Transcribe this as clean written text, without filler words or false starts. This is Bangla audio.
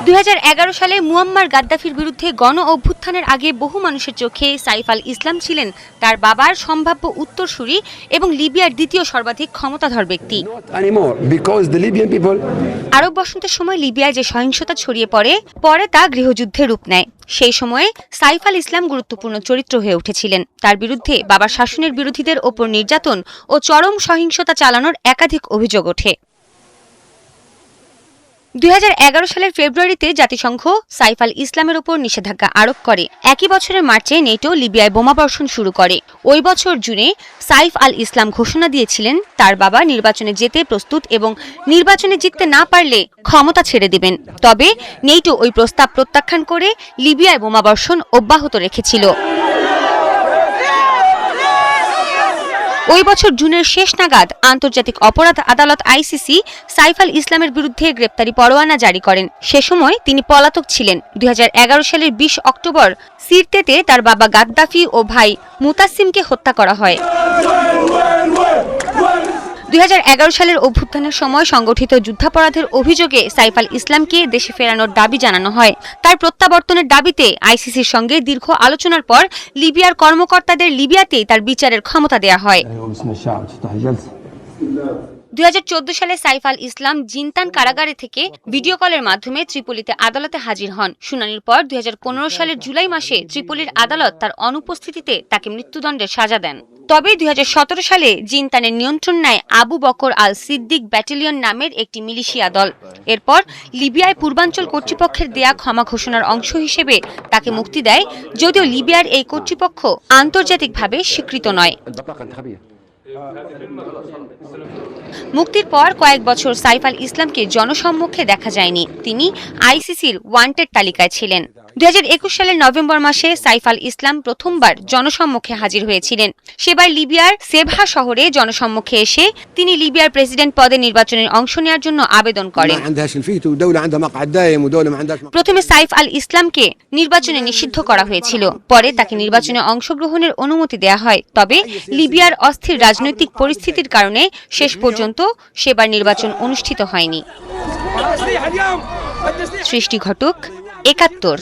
2011 সালে মুয়াম্মার গাদ্দাফির বিরুদ্ধে গণ অভ্যুত্থানের আগে বহু মানুষের চোখে সাইফ আল ইসলাম ছিলেন তার বাবার সম্ভাব্য উত্তরসূরি এবং লিবিয়ার দ্বিতীয় সর্বাধিক ক্ষমতাধর ব্যক্তি। আরব বসন্তের সময় লিবিয়ায় যে সহিংসতা ছড়িয়ে পরে তা গৃহযুদ্ধে রূপ নেয়। সেই সময়ে সাইফ আল ইসলাম গুরুত্বপূর্ণ চরিত্র হয়ে উঠেছিলেন। তার বিরুদ্ধে বাবার শাসনের বিরোধীদের ওপর নির্যাতন ও চরম সহিংসতা চালানোর একাধিক অভিযোগ ওঠে। 2011 সালের ফেব্রুয়ারিতে জাতিসংঘ সাইফ আল ইসলামের উপর নিষেধাজ্ঞা আরোপ করে। একই বছরের মার্চে নেটো লিবিয়ায় বোমাবর্ষণ শুরু করে। ওই বছর জুনে সাইফ আল ইসলাম ঘোষণা দিয়েছিলেন তার বাবা নির্বাচনে যেতে প্রস্তুত এবং নির্বাচনে জিততে না পারলে ক্ষমতা ছেড়ে দিবেন। তবে নেটো ওই প্রস্তাব প্রত্যাখ্যান করে লিবিয়ায় বোমাবর্ষণ অব্যাহত রেখেছিল। ওই বছর জুনের শেষ নাগাদ আন্তর্জাতিক অপরাধ আদালত আইসিসি সাইফ আল ইসলামের বিরুদ্ধে গ্রেপ্তারি পরোয়ানা জারি করেন। সে সময় তিনি পলাতক ছিলেন। 2011 সালের 20 অক্টোবর সিরতেতে তার বাবা গাদ্দাফি ও ভাই মুতাসিমকে হত্যা করা হয়। 2011 সালের অভ্যুত্থানের সময় সংগঠিত যুদ্ধাপরাধের অভিযোগে সাইফ আল ইসলামকে দেশে ফেরানোর দাবি জানানো হয়। তার প্রত্যাবর্তনের দাবিতে আইসিসির সঙ্গে দীর্ঘ আলোচনার পর লিবিয়ার কর্মকর্তাদের লিবিয়াতেই তার বিচারের ক্ষমতা দেয়া হয়। 2014 সালে সাইফ আল ইসলাম জিনতান কারাগারে থেকে ভিডিও কলের মাধ্যমে ত্রিপোলিতে আদালতে হাজির হন। শুনানির পর 2015 সালের জুলাই মাসে ত্রিপোলির আদালত তার অনুপস্থিতিতে তাকে মৃত্যুদণ্ডের সাজা দেন। তবে 2017 সালে জিনতানের নিয়ন্ত্রণ নেয় আবু বকর আল সিদ্দিক ব্যাটালিয়ন নামের একটি মিলিশিয়া দল। এরপর লিবিয়ায় পূর্বাঞ্চল কর্তৃপক্ষের দেয়া ক্ষমা ঘোষণার অংশ হিসেবে তাকে মুক্তি দেয়, যদিও লিবিয়ার এই কর্তৃপক্ষ আন্তর্জাতিকভাবে স্বীকৃত নয়। মুক্তির পর কয়েক বছর সাইফ আল ইসলামকে জনসম্মুখে দেখা যায়নি। তিনি আইসিসির ওয়ান্টেড তালিকায় ছিলেন। 2021 সালের নভেম্বর মাসে সাইফ আল ইসলাম প্রথমবার জনসম্মুখে হাজির হয়েছিলেন। সেবার লিবিয়ার সেভা শহরে জনসম্মুখে এসে তিনি লিবিয়ার প্রেসিডেন্ট পদে নির্বাচনের অংশ নেওয়ার জন্য আবেদন করেন। প্রথমে সাইফ আল ইসলামকে নির্বাচনে নিষিদ্ধ করা হয়েছিল, পরে তাকে নির্বাচনে অংশগ্রহণের অনুমতি দেয়া হয়। তবে লিবিয়ার অস্থির রাজনৈতিক পরিস্থিতির কারণে শেষ পর্যন্ত সেবার নির্বাচন অনুষ্ঠিত হয়নি। সৃষ্টি ঘটক, 71।